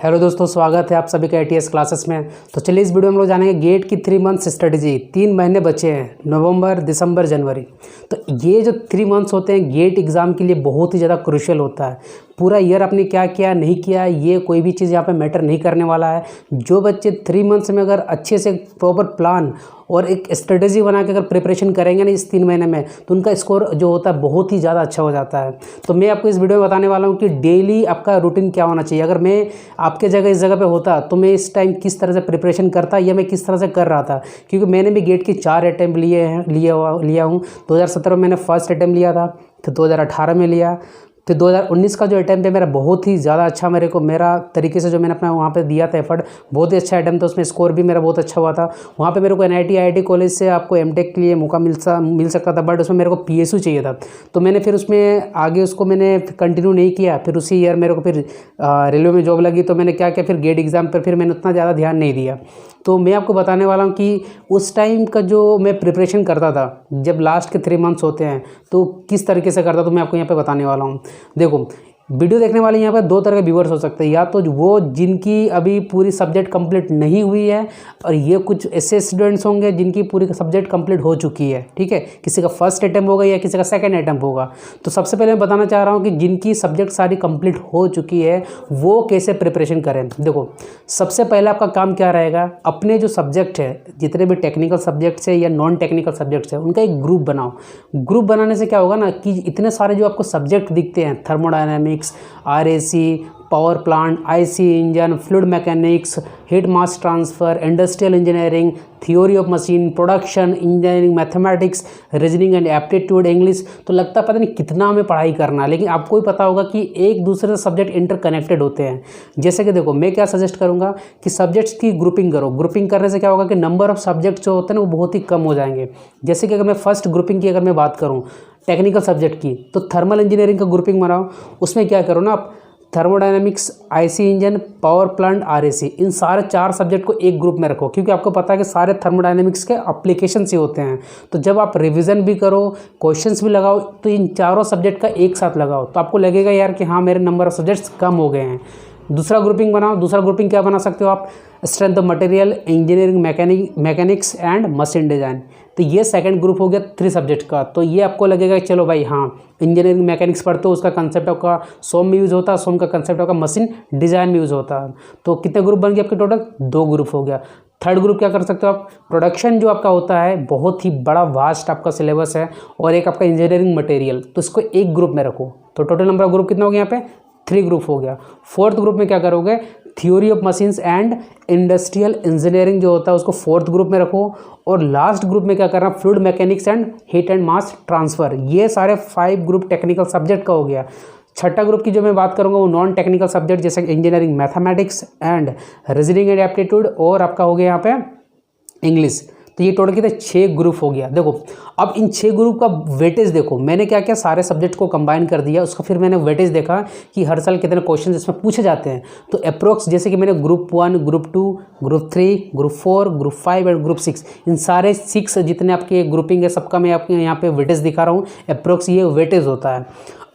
Hello दोस्तों, स्वागत है आप सभी का ATS क्लासेस में। तो चलिए इस वीडियो में हम लोग जानेंगे गेट की 3 मंथ्स स्ट्रेटजी। 3 महीने बचे हैं, नवंबर, दिसंबर, जनवरी। तो ये जो 3 मंथ्स होते हैं गेट एग्ज़ाम के लिए बहुत ही ज़्यादा क्रूशियल होता है। पूरा ईयर आपने क्या किया नहीं किया ये कोई भी चीज़ यहाँ पे मैटर नहीं करने वाला है। जो बच्चे 3 मंथ्स में अगर अच्छे से प्रॉपर प्लान और एक स्ट्रेटजी बना के अगर प्रिपरेशन करेंगे ना इस 3 महीने में, तो उनका स्कोर जो होता है बहुत ही ज़्यादा अच्छा हो जाता है। तो मैं आपको इस वीडियो में बताने वाला हूँ कि डेली आपका रूटीन क्या होना चाहिए। अगर मैं आपके जगह इस जगह पे होता तो मैं इस टाइम किस तरह से प्रिपरेशन करता या मैं किस तरह से कर रहा था, क्योंकि मैंने भी गेट की 4 अटैम्प्ट लिया हूँ। 2017 में मैंने फर्स्ट अटैम्प्ट लिया था, फिर 2018 में लिया, फिर 2019 का जो अटैम्प्ट है मेरा बहुत ही ज़्यादा अच्छा, मेरा तरीके से जो मैंने अपना वहाँ पे दिया था एफर्ट, बहुत ही अच्छा अटैम्प्ट था। उसमें स्कोर भी मेरा बहुत अच्छा हुआ था। वहाँ पे मेरे को NIT IIT कॉलेज से आपको MTech के लिए मौका मिल सकता था, बट उसमें मेरे को PSU चाहिए था। तो मैंने फिर उसमें आगे उसको मैंने कंटिन्यू नहीं किया। फिर उसी ईयर मेरे को फिर रेलवे में जॉब लगी, तो मैंने क्या किया, फिर गेट एग्ज़ाम पर फिर मैंने उतना ज़्यादा ध्यान नहीं दिया। तो मैं आपको बताने वाला हूँ कि उस टाइम का जो मैं प्रिपरेशन करता था, जब लास्ट के 3 मंथ्स होते हैं तो किस तरीके से करता, तो मैं आपको यहाँ पे बताने वाला हूँ। देखो, वीडियो देखने वाले यहाँ पर 2 तरह के व्यूअर्स हो सकते हैं। या तो वो जिनकी अभी पूरी सब्जेक्ट कंप्लीट नहीं हुई है, और ये कुछ ऐसे स्टूडेंट्स होंगे जिनकी पूरी सब्जेक्ट कंप्लीट हो चुकी है। ठीक है, किसी का फर्स्ट अटैम्प्ट होगा या किसी का सेकंड अटैम्प्ट होगा। तो सबसे पहले मैं बताना चाह रहा हूँ कि जिनकी सब्जेक्ट सारी कंप्लीट हो चुकी है वो कैसे प्रिपरेशन करें। देखो, सबसे पहले आपका काम क्या रहेगा, अपने जो सब्जेक्ट है, जितने भी टेक्निकल सब्जेक्ट्स है या नॉन टेक्निकल सब्जेक्ट्स है, उनका एक ग्रुप बनाओ। ग्रुप बनाने से क्या होगा ना कि इतने सारे जो आपको सब्जेक्ट दिखते हैं, thermodynamics, RAC, power plant, IC engine, fluid mechanics, heat mass transfer, industrial engineering, theory of machine, production engineering, mathematics, reasoning and aptitude, English, तो लगता पता नहीं कितना हमें पढ़ाई करना है। लेकिन आपको भी पता होगा कि एक दूसरे से सब्जेक्ट इंटरकनेक्टेड होते हैं। जैसे कि देखो, मैं क्या सजेस्ट करूँगा कि सब्जेक्ट्स की ग्रुपिंग करो। ग्रुपिंग करने से क्या होगा कि नंबर ऑफ सब्जेक्ट जो होते हैं ना वो बहुत ही कम हो जाएंगे। जैसे कि अगर मैं फर्स्ट ग्रुपिंग की अगर मैं बात करूँ टेक्निकल सब्जेक्ट की, तो थर्मल इंजीनियरिंग का ग्रुपिंग बनाओ। उसमें क्या करो ना आप, thermodynamics, IC engine, power plant, RAC, इन सारे 4 सब्जेक्ट को एक ग्रुप में रखो, क्योंकि आपको पता है कि सारे थर्मोडायनामिक्स के एप्लीकेशन ही होते हैं। तो जब आप रिवीजन भी करो, क्वेश्चंस भी लगाओ, तो इन चारों सब्जेक्ट का एक साथ लगाओ, तो आपको लगेगा यार कि हाँ मेरे नंबर ऑफ सब्जेक्ट्स कम हो गए हैं। दूसरा ग्रुपिंग बनाओ। दूसरा ग्रुपिंग क्या बना सकते हो आप, strength of material, engineering, mechanics and machine design. तो ये सेकंड ग्रुप हो गया 3 सब्जेक्ट का। तो ये आपको लगेगा कि चलो भाई हाँ, इंजीनियरिंग मैकेनिक्स पढ़ते हो, उसका कंसेप्ट आपका सोम में यूज़ होता है, सोम का कंसेप्ट आपका मशीन डिज़ाइन में यूज़ होता है। तो कितने ग्रुप बन गए आपके टोटल, 2 ग्रुप हो गया। थर्ड ग्रुप क्या कर सकते हो आप, प्रोडक्शन जो आपका होता है बहुत ही बड़ा वास्ट आपका सिलेबस है, और एक आपका इंजीनियरिंग मटेरियल, तो इसको एक ग्रुप में रखो। तो टोटल नंबर ऑफ ग्रुप कितना हो गया यहाँ पे, 3 ग्रुप हो गया। फोर्थ ग्रुप में क्या करोगे, theory of machines and industrial engineering जो होता है उसको 4th ग्रुप में रखो। और लास्ट ग्रुप में क्या करना, fluid mechanics and heat and mass transfer. ये सारे 5 ग्रुप टेक्निकल सब्जेक्ट का हो गया। छठा ग्रुप की जो मैं बात करूँगा वो नॉन टेक्निकल सब्जेक्ट, जैसे engineering, mathematics and reasoning and aptitude, और आपका हो गया यहाँ पे इंग्लिश। तो ये टोटल कितने, 6 ग्रुप हो गया। देखो, अब इन 6 ग्रुप का वेटेज देखो, मैंने क्या किया, सारे सब्जेक्ट को कंबाइन कर दिया। उसका फिर मैंने वेटेज देखा कि हर साल कितने क्वेश्चन इसमें पूछे जाते हैं। तो अप्रोक्स, जैसे कि मैंने group 1, group 2, group 3, group 4, group 5 and group 6, इन सारे 6 जितने आपके ग्रुपिंग है सबका मैं आपके यहाँ पे वेटेज दिखा रहा हूँ। अप्रोक्स ये वेटेज होता है।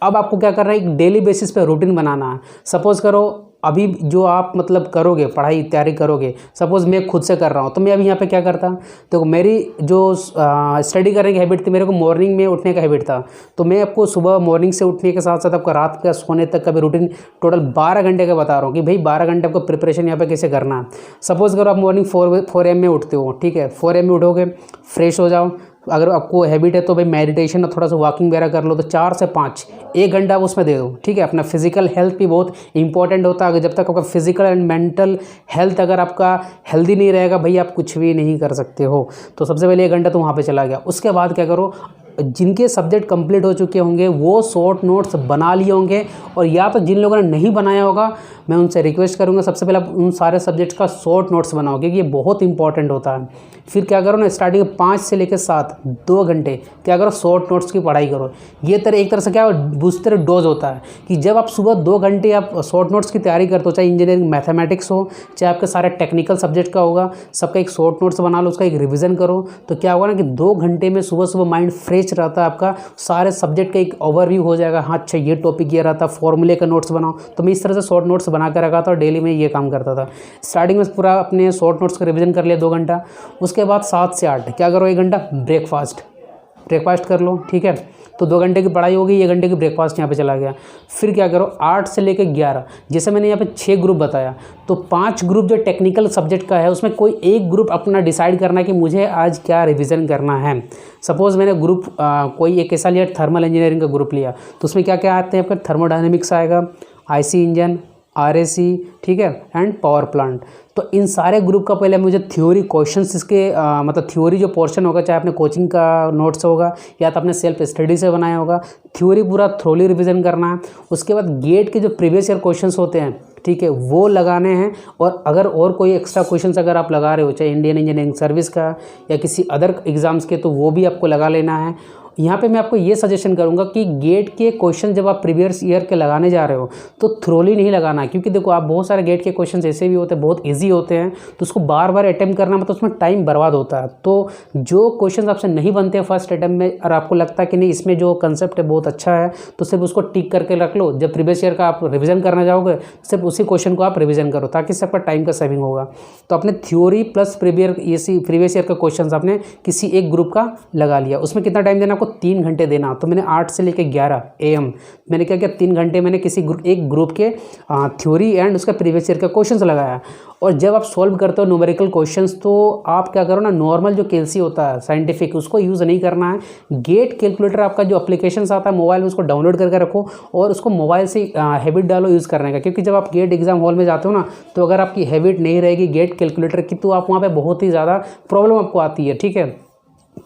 अब आपको क्या करना है, एक डेली बेसिस पे रूटीन बनाना है। सपोज करो अभी जो आप मतलब करोगे, पढ़ाई तैयारी करोगे, सपोज मैं खुद से कर रहा हूँ, तो मैं अभी यहाँ पे क्या करता, तो मेरी जो स्टडी करने की हैबिट थी, मेरे को मॉर्निंग में उठने का हैबिट था। तो मैं आपको सुबह मॉर्निंग से उठने के साथ साथ आपका रात का सोने तक का भी रूटीन टोटल 12 घंटे का बता रहा हूँ कि भाई 12 घंटे आपको प्रिपरेशन यहाँ पे कैसे करना है। सपोज करो आप मॉर्निंग 4 AM में उठते हो, ठीक है, 4 AM में उठोगे, फ्रेश हो जाओ। अगर आपको हैबिट है तो भाई मेडिटेशन और थोड़ा सा वॉकिंग वगैरह कर लो, तो 4 से 5 1 घंटा आप उसमें दे दो। ठीक है, अपना फिजिकल हेल्थ भी बहुत इंपॉर्टेंट होता है। अगर जब तक आपका फिजिकल एंड मेंटल हेल्थ अगर आपका हेल्दी नहीं रहेगा भाई, आप कुछ भी नहीं कर सकते हो। तो सबसे पहले 1 घंटा तो वहाँ पे चला गया। उसके बाद क्या करो, जिनके सब्जेक्ट कंप्लीट हो चुके होंगे वो शॉर्ट नोट्स बना लिए होंगे, और या तो जिन लोगों ने नहीं बनाया होगा मैं उनसे रिक्वेस्ट करूंगा सबसे पहले आप उन सारे सब्जेक्ट्स का शॉर्ट नोट्स बनाओ, क्योंकि ये बहुत इंपॉर्टेंट होता है। फिर क्या करो ना, स्टार्टिंग 5 से लेकर 7 2 घंटे क्या करो, शॉर्ट नोट्स की पढ़ाई करो। ये एक तरह से क्या बूस्टर डोज होता है कि जब आप सुबह 2 घंटे आप शॉर्ट नोट्स की तैयारी करते हो, चाहे इंजीनियरिंग मैथमेटिक्स हो, चाहे आपके सारे टेक्निकल सब्जेक्ट का होगा, सबका एक शॉर्ट नोट्स बना लो, उसका एक रिवीजन करो। तो क्या होगा ना कि 2 घंटे में सुबह सुबह माइंड फ्रेश रहता है आपका, सारे सब्जेक्ट का एक ओवरव्यू हो जाएगा। हाँ अच्छा, ये टॉपिक ये रहता, फॉर्मूले का नोट्स बनाओ। तो मैं इस तरह से शॉर्ट नोट्स बना के रखा था और डेली में ये काम करता था। स्टार्टिंग में पूरा अपने शॉर्ट नोट्स का रिवीजन कर लिया 2 घंटा, उसके बाद 7 से 8 क्या करो, 1 घंटा ब्रेकफास्ट कर लो, ठीक है। तो 2 घंटे की पढ़ाई हो गई, 1 घंटे की ब्रेकफास्ट यहाँ पे चला गया। फिर क्या करो, 8 से लेकर 11, जैसे मैंने यहाँ पे 6 ग्रुप बताया, तो 5 ग्रुप जो टेक्निकल सब्जेक्ट का है उसमें कोई एक ग्रुप अपना डिसाइड करना है कि मुझे आज क्या रिवीजन करना है। सपोज़ मैंने ग्रुप कोई एक ऐसा लिया, थर्मल इंजीनियरिंग का ग्रुप लिया, तो उसमें क्या क्या आते हैं आपका, थर्मोडायनेमिक्स आएगा, आईसी इंजन, आरएसी, ठीक है, एंड पावर प्लांट। तो इन सारे ग्रुप का पहले मुझे थ्योरी क्वेश्चंस इसके मतलब थ्योरी जो पोर्शन होगा, चाहे अपने कोचिंग का नोट्स होगा या तो अपने सेल्फ स्टडी से बनाया होगा, थ्योरी पूरा थ्रोली रिवीजन करना है। उसके बाद गेट के जो प्रीवियस ईयर क्वेश्चंस होते हैं, ठीक है, वो लगाने हैं। और अगर और कोई एक्स्ट्रा क्वेश्चंस अगर आप लगा रहे हो, चाहे इंडियन इंजीनियरिंग सर्विस का या किसी अदर एग्जाम्स के, तो वो भी आपको लगा लेना है। यहाँ पे मैं आपको ये सजेशन करूँगा कि गेट के क्वेश्चन जब आप प्रीवियस ईयर के लगाने जा रहे हो तो थ्रोली नहीं लगाना, क्योंकि देखो आप बहुत सारे गेट के क्वेश्चन ऐसे भी होते हैं, बहुत इजी होते हैं, तो उसको बार बार अटैम्प्ट करना मतलब उसमें टाइम बर्बाद होता है। तो जो क्वेश्चन आपसे नहीं बनते हैं फर्स्ट अटैम्प्ट में और आपको लगता है कि नहीं इसमें जो कंसेप्ट है बहुत अच्छा है, तो सिर्फ उसको टिक करके रख लो। जब प्रीवियस ईयर का आप रिविजन करना जाओगे सिर्फ उसी क्वेश्चन को आप रिविजन करो, ताकि इससे आपका टाइम का सेविंग होगा। तो अपने थ्योरी प्लस प्रीवियस ईयर का क्वेश्चन आपने किसी एक ग्रुप का लगा लिया। उसमें कितना टाइम देना, आपको 3 घंटे देना। तो मैंने 8 से लेकर 11 AM मैंने क्या किया, 3 घंटे मैंने किसी एक ग्रुप के थ्योरी एंड उसका प्रीवियस ईयर का क्वेश्चंस लगाया। और जब आप सॉल्व करते हो न्यूमेरिकल क्वेश्चंस, तो आप क्या करो ना, नॉर्मल जो कैलसी होता है साइंटिफिक, उसको यूज़ नहीं करना है। गेट कैलकुलेटर आपका जो एप्लीकेशंस आता है मोबाइल में, उसको डाउनलोड करके रखो और उसको मोबाइल से हैबिट डालो यूज़ करने का। क्योंकि जब आप गेट एग्जाम हॉल में जाते हो ना, तो अगर आपकी हैबिट नहीं रहेगी गेट कैलकुलेटर की, तो आप वहाँ पर बहुत ही ज़्यादा प्रॉब्लम आपको आती है, ठीक है।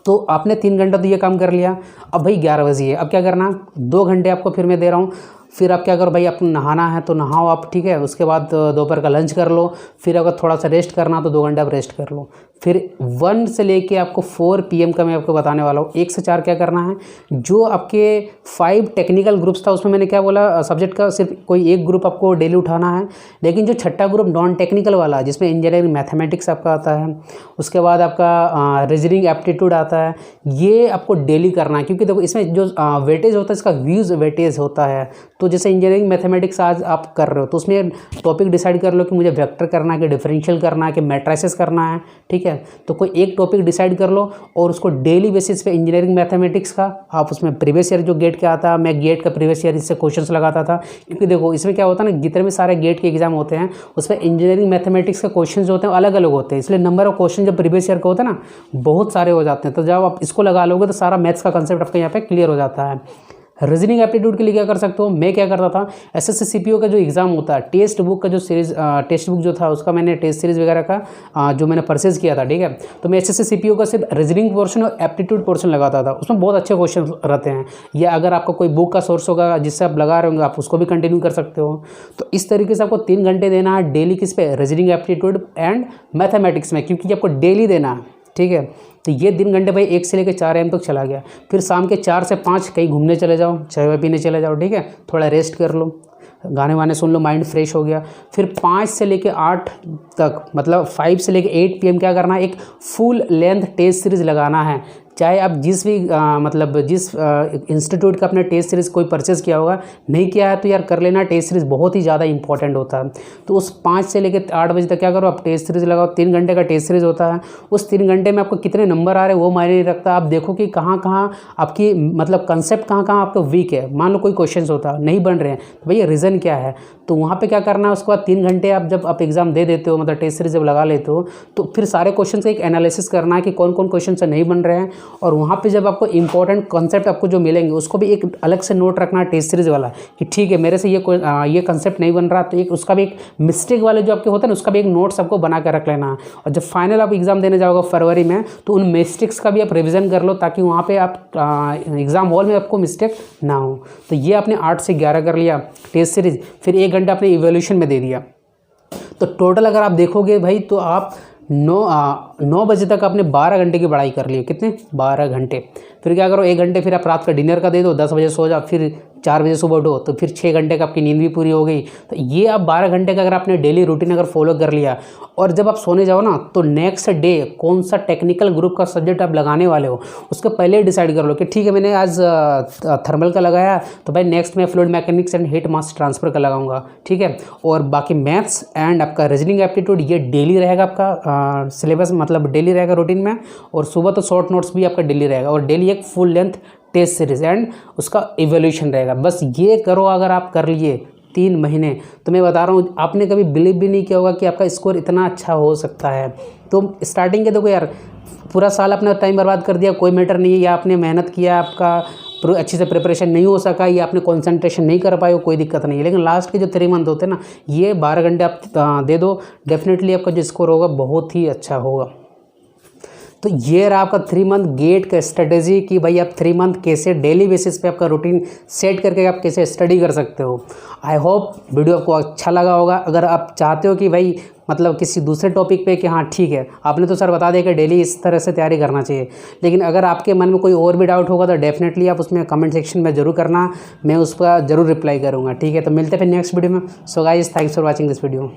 तो आपने 3 घंटा तो ये काम कर लिया। अब भाई 11 बजे है, अब क्या करना, 2 घंटे आपको फिर मैं दे रहा हूँ। फिर आप क्या करो भाई, आपको नहाना है तो नहाओ आप, ठीक है। उसके बाद दोपहर का लंच कर लो। फिर अगर थोड़ा सा रेस्ट करना तो 2 घंटे आप रेस्ट कर लो। फिर 1 से लेके आपको 4 PM का मैं आपको बताने वाला हूँ। 1 से 4 क्या करना है, जो आपके 5 टेक्निकल ग्रुप्स था उसमें मैंने क्या बोला, सब्जेक्ट का सिर्फ कोई एक ग्रुप आपको डेली उठाना है। लेकिन जो 6ठा ग्रुप नॉन टेक्निकल वाला, जिसमें इंजीनियरिंग मैथमेटिक्स आपका आता है, उसके बाद आपका रीजनिंग एप्टीट्यूड आता है, ये आपको डेली करना है। क्योंकि देखो इसमें जो वेटेज होता है, इसका व्यूज़ वेटेज होता है। तो जैसे इंजीनियरिंग मैथमेटिक्स आज आप कर रहे हो, तो उसमें टॉपिक डिसाइड कर लो कि मुझे वेक्टर करना है कि डिफरेंशियल करना है कि मैट्रिसेस करना है, ठीक है। तो कोई एक टॉपिक डिसाइड कर लो और उसको डेली बेसिस पे इंजीनियरिंग मैथमेटिक्स का आप उसमें प्रीवियस ईयर जो गेट के आता है, मैं गेट का प्रीवियस ईयर इससे क्वेश्चंस लगाता था। क्योंकि देखो इसमें क्या होता है ना, जितने भी सारे गेट के एग्जाम होते हैं उसमें इंजीनियरिंग मैथमेटिक्स के क्वेश्चन जो होते हैं अलग अलग होते हैं, इसलिए नंबर ऑफ क्वेश्चन जब प्रीवियस ईयर का होता है ना बहुत सारे हो जाते हैं। तो जब आप इसको लगा लोगे तो सारा मैथ्स का कंसेप्ट आपके यहाँ पे क्लियर हो जाता है। रीजनिंग एप्टीट्यूड के लिए क्या कर सकते हो, मैं क्या करता था, SSC CPO का जो एग्ज़ाम होता है, टेस्ट बुक का जो सीरीज़ टेक्स्ट बुक जो था उसका मैंने टेस्ट सीरीज़ वगैरह का जो मैंने परचेज किया था, ठीक है। तो मैं SSC CPO का सिर्फ रीजनिंग पोर्शन और एप्टीट्यूड पोर्शन लगाता था, उसमें बहुत अच्छे क्वेश्चन रहते हैं। या अगर आपका कोई बुक का सोर्स होगा जिससे आप लगा रहे होंगे, आप उसको भी कंटिन्यू कर सकते हो। तो इस तरीके से आपको 3 घंटे देना है डेली, किस पे, रीजनिंग एप्टीट्यूड एंड मैथमेटिक्स में, क्योंकि आपको डेली देना है, ठीक है। तो ये 3 घंटे भाई 1 से लेकर 4 AM तक चला गया। फिर शाम के 4 से 5 कहीं घूमने चले जाओ, चाय पीने चले जाओ, ठीक है, थोड़ा रेस्ट कर लो, गाने वाने सुन लो, माइंड फ्रेश हो गया। फिर 5 से लेकर 8 तक, मतलब 5 से लेकर 8 PM क्या करना है, एक फुल लेंथ टेस्ट सीरीज़ लगाना है। चाहे आप जिस भी मतलब जिस इंस्टीट्यूट का अपने टेस्ट सीरीज़ कोई परचेज़ किया होगा, नहीं किया है तो यार कर लेना, टेस्ट सीरीज़ बहुत ही ज़्यादा इंपॉर्टेंट होता है। तो उस 5 से लेकर 8 बजे तक क्या करो, आप टेस्ट सीरीज़ लगाओ। 3 घंटे का टेस्ट सीरीज़ होता है। उस 3 घंटे में आपको कितने नंबर आ रहे हैं वो मायने नहीं रखता। आप देखो कि कहाँ कहाँ आपकी मतलब कंसेप्ट कहाँ कहाँ आपका वीक है। मान लो कोई क्वेश्चन होता है नहीं बन रहे हैं, तो भैया रीज़न क्या है, तो वहाँ पे क्या करना है। उसके बाद 3 घंटे आप जब आप एग्ज़ाम दे देते हो, मतलब टेस्ट सीरीज जब लगा लेते हो, तो फिर सारे क्वेश्चन का एक एनालिसिस करना है कि कौन कौन क्वेश्चन से नहीं बन रहे हैं। और वहाँ पे जब आपको इंपॉर्टेंट कॉन्सेप्ट आपको जो मिलेंगे उसको भी एक अलग से नोट रखना है टेस्ट सीरीज वाला, कि ठीक है मेरे से ये कंसेप्ट नहीं बन रहा, तो एक उसका भी एक मिस्टेक वाले जो आपके होते हैं ना, उसका भी एक नोट्स आपको बना कर रख लेना है। और जब फाइनल आप एग्ज़ाम देने जाओगे फरवरी में, तो उन मिस्टेक्स का भी आप रिविज़न कर लो, ताकि वहाँ पर आप एग्ज़ाम हॉल में आपको मिस्टेक ना हो। तो ये आपने 8 से 11 कर लिया टेस्ट सीरीज, फिर 1 घंटा आपने इवोल्यूशन में दे दिया। तो टोटल अगर आप देखोगे भाई, तो आप 9 बजे तक आपने 12 घंटे की पढ़ाई कर ली। कितने, 12 घंटे। फिर क्या करो, 1 घंटे फिर आप रात का डिनर का दे दो, 10 बजे सो जाओ, फिर 4 बजे सुबह उठो तो फिर 6 घंटे का आपकी नींद भी पूरी हो गई। तो ये आप 12 घंटे का अगर आपने डेली रूटीन अगर फॉलो कर लिया और जब आप सोने जाओ ना तो नेक्स्ट डे कौन सा टेक्निकल ग्रुप का सब्जेक्ट आप लगाने वाले हो उसके पहले डिसाइड कर लो कि ठीक है मैंने आज थर्मल का लगाया तो भाई नेक्स्ट मैं fluid mechanics and heat mass transfer का लगाऊंगा, ठीक है। और बाकी मैथ्स एंड आपका रीजनिंग एप्टीट्यूड ये डेली रहेगा आपका सिलेबस, मतलब डेली रहेगा रूटीन में। और सुबह तो शॉर्ट नोट्स भी आपका डेली रहेगा और डेली एक full length test series and उसका इवोल्यूशन रहेगा। बस ये करो, अगर आप कर लिए 3 महीने तो मैं बता रहा हूँ आपने कभी बिलीव भी नहीं किया होगा कि आपका स्कोर इतना अच्छा हो सकता है। तो स्टार्टिंग के देखो यार, पूरा साल अपना टाइम बर्बाद कर दिया कोई मैटर नहीं है, या आपने मेहनत किया आपका अच्छे से प्रिपरेशन नहीं हो सका या आपने कंसंट्रेशन नहीं कर पाए हो, कोई दिक्कत नहीं है। लेकिन लास्ट के जो 3 मंथ होते हैं ना, ये 12 घंटे आप दे दो, डेफिनेटली आपका जो स्कोर होगा बहुत ही अच्छा होगा। तो ये रहा आपका 3 मंथ गेट का स्ट्रेटेजी कि भाई आप 3 मंथ कैसे डेली बेसिस पे आपका रूटीन सेट करके आप कैसे स्टडी कर सकते हो। आई होप वीडियो आपको अच्छा लगा होगा। अगर आप चाहते हो कि भाई मतलब किसी दूसरे टॉपिक पे कि हाँ ठीक है आपने तो सर बता दिया कि डेली इस तरह से तैयारी करना चाहिए, लेकिन अगर आपके मन में कोई और भी डाउट होगा तो डेफिनेटली आप उसमें कमेंट सेक्शन में जरूर करना, मैं उस पर जरूर रिप्लाई करूँगा, ठीक है। तो मिलते हैं फिर नेक्स्ट वीडियो में। So guys, thanks for watching this video.